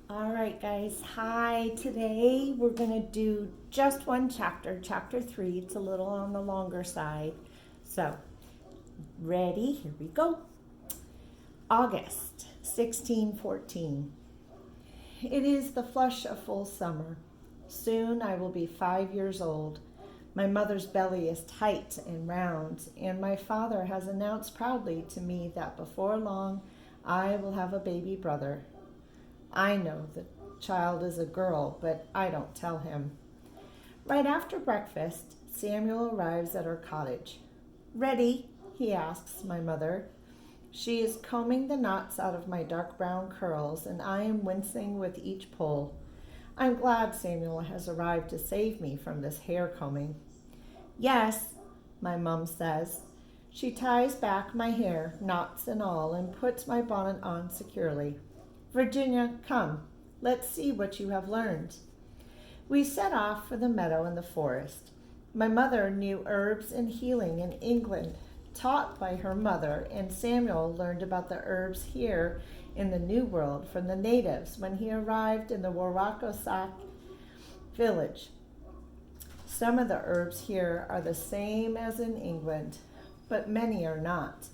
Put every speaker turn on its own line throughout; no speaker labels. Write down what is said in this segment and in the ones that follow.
All right, guys. Hi. Today we're going to do just one chapter, chapter 3. It's a little on the longer side. So, ready? Here we go. August 1614. It is the flush of full summer. Soon I will be 5 years old. My mother's belly is tight and round, and my father has announced proudly to me that before long I will have a baby brother. I know the child is a girl, but I don't tell him. Right after breakfast, Samuel arrives at our cottage. Ready? He asks my mother. She is combing the knots out of my dark brown curls, and I am wincing with each pull. I'm glad Samuel has arrived to save me from this hair combing. Yes, my mum says. She ties back my hair, knots and all, and puts my bonnet on securely. Virginia, come, let's see what you have learned. We set off for the meadow and the forest. My mother knew herbs and healing in England, taught by her mother, and Samuel learned about the herbs here in the New World from the natives when he arrived in the Warakosak village. Some of the herbs here are the same as in England, but many are not.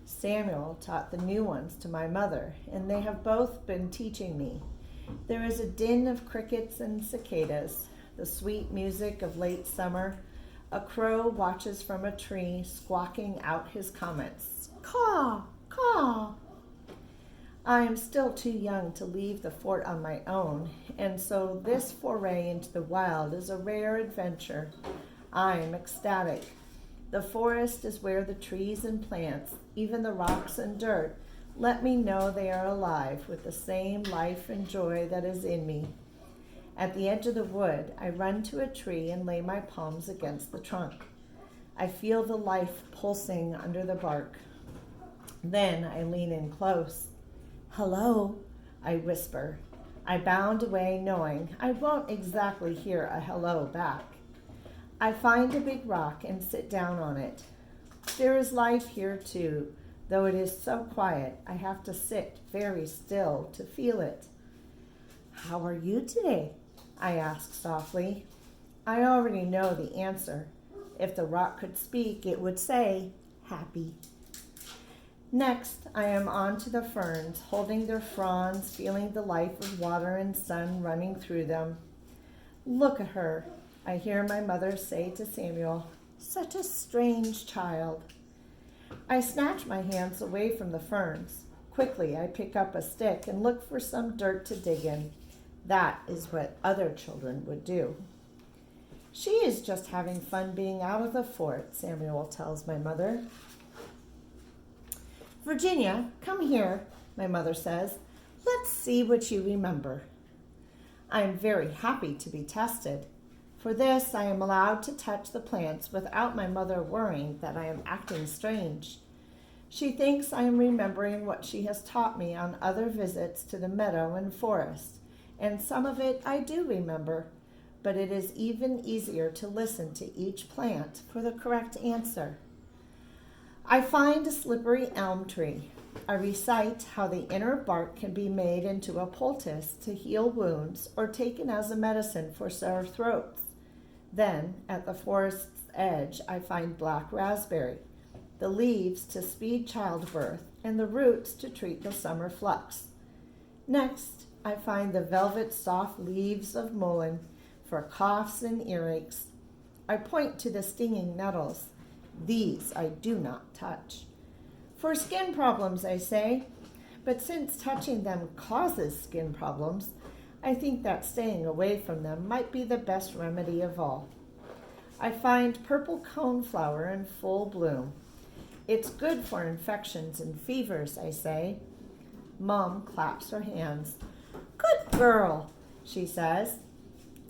Samuel taught the new ones to my mother, and they have both been teaching me. There is a din of crickets and cicadas, the sweet music of late summer. A crow watches from a tree, squawking out his comments. Caw, caw. I am still too young to leave the fort on my own, and so this foray into the wild is a rare adventure. I am ecstatic. The forest is where the trees and plants, even the rocks and dirt, let me know they are alive with the same life and joy that is in me. At the edge of the wood, I run to a tree and lay my palms against the trunk. I feel the life pulsing under the bark. Then I lean in close. Hello, I whisper. I bound away knowing I won't exactly hear a hello back. I find a big rock and sit down on it. There is life here too, though it is so quiet I have to sit very still to feel it. How are you today? I ask softly. I already know the answer. If the rock could speak, it would say, happy. Next, I am on to the ferns, holding their fronds, feeling the life of water and sun running through them. Look at her, I hear my mother say to Samuel. Such a strange child. I snatch my hands away from the ferns. Quickly, I pick up a stick and look for some dirt to dig in. That is what other children would do. She is just having fun being out of the fort, Samuel tells my mother. Virginia, come here, my mother says. Let's see what you remember. I am very happy to be tested. For this, I am allowed to touch the plants without my mother worrying that I am acting strange. She thinks I am remembering what she has taught me on other visits to the meadow and forest, and some of it I do remember, but it is even easier to listen to each plant for the correct answer. I find a slippery elm tree. I recite how the inner bark can be made into a poultice to heal wounds or taken as a medicine for sore throats. Then, at the forest's edge, I find black raspberry, the leaves to speed childbirth, and the roots to treat the summer flux. Next, I find the velvet soft leaves of mullein for coughs and earaches. I point to the stinging nettles. These I do not touch. For skin problems, I say, but since touching them causes skin problems, I think that staying away from them might be the best remedy of all. I find purple coneflower in full bloom. It's good for infections and fevers, I say. Mom claps her hands. Good girl, she says.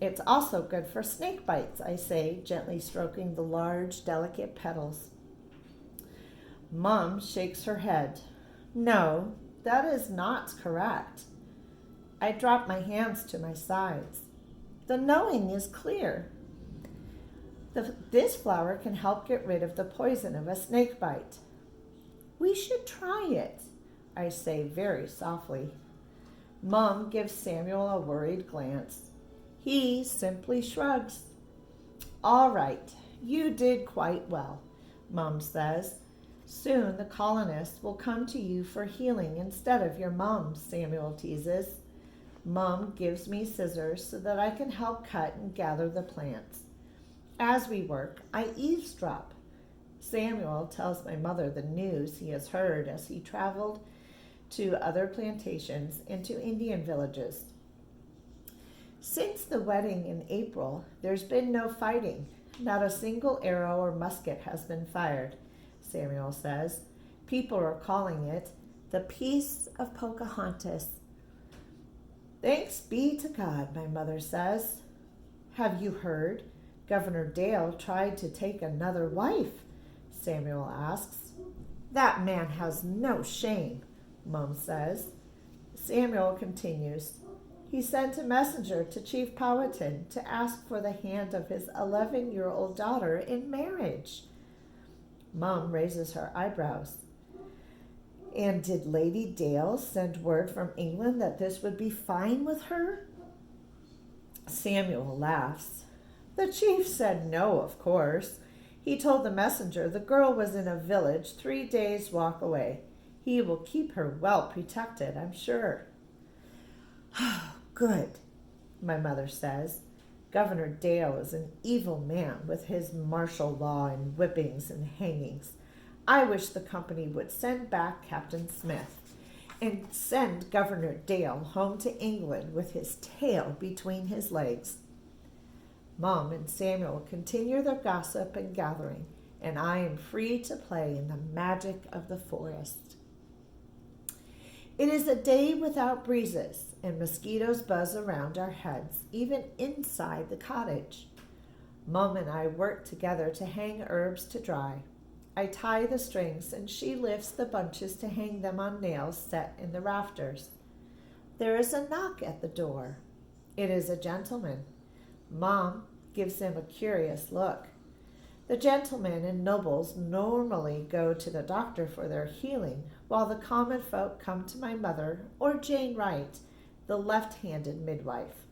It's also good for snake bites, I say, gently stroking the large, delicate petals. Mom shakes her head. No, that is not correct. I drop my hands to my sides. The knowing is clear. This flower can help get rid of the poison of a snake bite. We should try it, I say very softly. Mom gives Samuel a worried glance. He simply shrugs. All right, you did quite well, Mom says. Soon the colonists will come to you for healing instead of your mom, Samuel teases. Mom gives me scissors so that I can help cut and gather the plants. As we work, I eavesdrop. Samuel tells my mother the news he has heard as he traveled to other plantations and to Indian villages. Since the wedding in April, there's been no fighting. Not a single arrow or musket has been fired, Samuel says. People are calling it the Peace of Pocahontas. Thanks be to God, my mother says. Have you heard? Governor Dale tried to take another wife, Samuel asks. That man has no shame, Mom says. Samuel continues. He sent a messenger to Chief Powhatan to ask for the hand of his 11-year-old daughter in marriage. Mom raises her eyebrows. And did Lady Dale send word from England that this would be fine with her? Samuel laughs. The chief said no, of course. He told the messenger the girl was in a village 3 days' walk away. He will keep her well protected, I'm sure. Good, my mother says. Governor Dale is an evil man with his martial law and whippings and hangings. I wish the company would send back Captain Smith and send Governor Dale home to England with his tail between his legs. Mom and Samuel continue their gossip and gathering, and I am free to play in the magic of the forest. It is a day without breezes, and mosquitoes buzz around our heads, even inside the cottage. Mom and I work together to hang herbs to dry. I tie the strings, and she lifts the bunches to hang them on nails set in the rafters. There is a knock at the door. It is a gentleman. Mom gives him a curious look. The gentlemen and nobles normally go to the doctor for their healing, while the common folk come to my mother or Jane Wright, the left-handed midwife.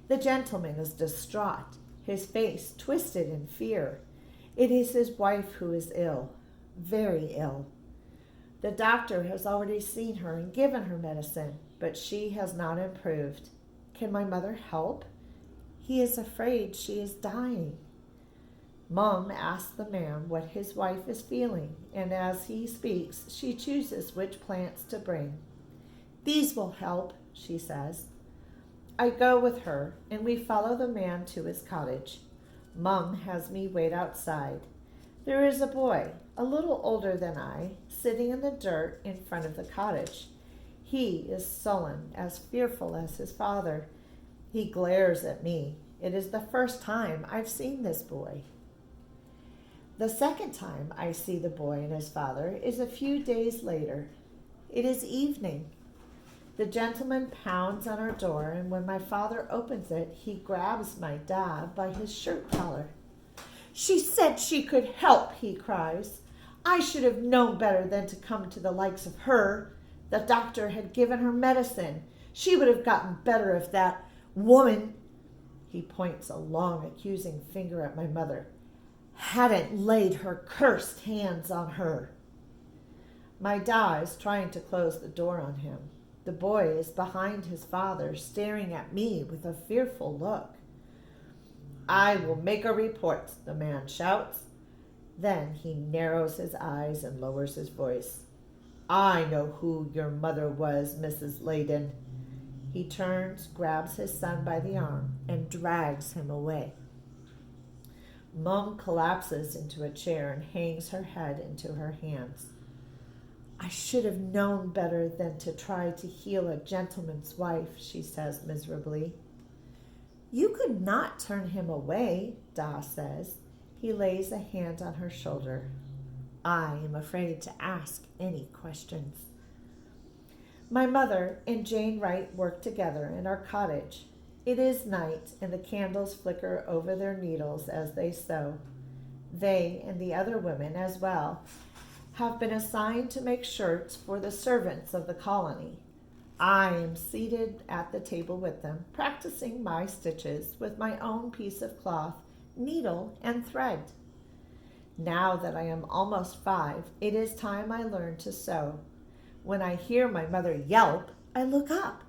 The gentleman is distraught, his face twisted in fear. It is his wife who is ill, very ill. The doctor has already seen her and given her medicine, but she has not improved. Can my mother help? He is afraid she is dying. Mom asks the man what his wife is feeling, and as he speaks, she chooses which plants to bring. These will help, she says. I go with her, and we follow the man to his cottage. Mom has me wait outside. There is a boy, a little older than I, sitting in the dirt in front of the cottage. He is sullen, as fearful as his father. He glares at me. It is the first time I've seen this boy. The second time I see the boy and his father is a few days later. It is evening. The gentleman pounds on our door, and when my father opens it, he grabs my dad by his shirt collar. She said she could help, he cries. I should have known better than to come to the likes of her. The doctor had given her medicine. She would have gotten better if that woman, he points a long accusing finger at my mother, hadn't laid her cursed hands on her. My da is trying to close the door on him. The boy is behind his father, staring at me with a fearful look. I will make a report, the man shouts. Then he narrows his eyes and lowers his voice. I know who your mother was, Mrs. Layden. He turns, grabs his son by the arm, and drags him away. Mom collapses into a chair and hangs her head into her hands. I should have known better than to try to heal a gentleman's wife, she says miserably. You could not turn him away, Da says. He lays a hand on her shoulder. I am afraid to ask any questions. My mother and Jane Wright work together in our cottage. It is night, and the candles flicker over their needles as they sew. They and the other women as well have been assigned to make shirts for the servants of the colony. I am seated at the table with them, practicing my stitches with my own piece of cloth, needle, and thread. Now that I am almost 5, it is time I learn to sew. When I hear my mother yelp, I look up.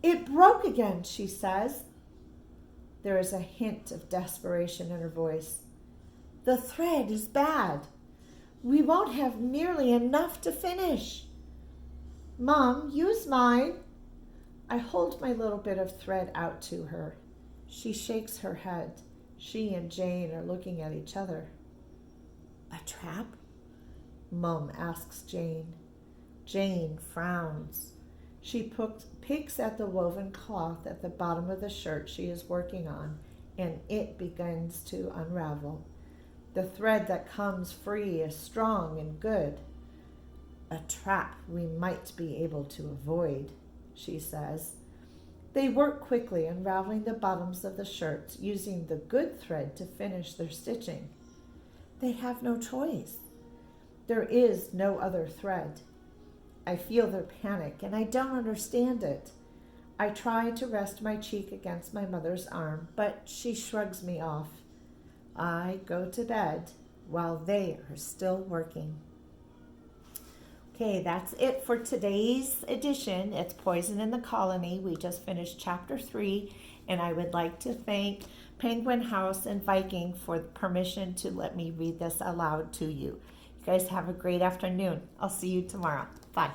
"It broke again," she says. There is a hint of desperation in her voice. "The thread is bad. We won't have nearly enough to finish." "Mom, use mine." I hold my little bit of thread out to her. She shakes her head. She and Jane are looking at each other. "A trap?" Mum asks Jane. Jane frowns. She picks at the woven cloth at the bottom of the shirt she is working on, and it begins to unravel. The thread that comes free is strong and good. "A trap we might be able to avoid," she says. They work quickly, unraveling the bottoms of the shirts, using the good thread to finish their stitching. They have no choice. There is no other thread. I feel their panic, and I don't understand it. I try to rest my cheek against my mother's arm, but she shrugs me off. I go to bed while they are still working. Okay, that's it for today's edition. It's Poison in the Colony. We just finished chapter 3, and I would like to thank Penguin House and Viking for the permission to let me read this aloud to you. You guys have a great afternoon. I'll see you tomorrow. Bye.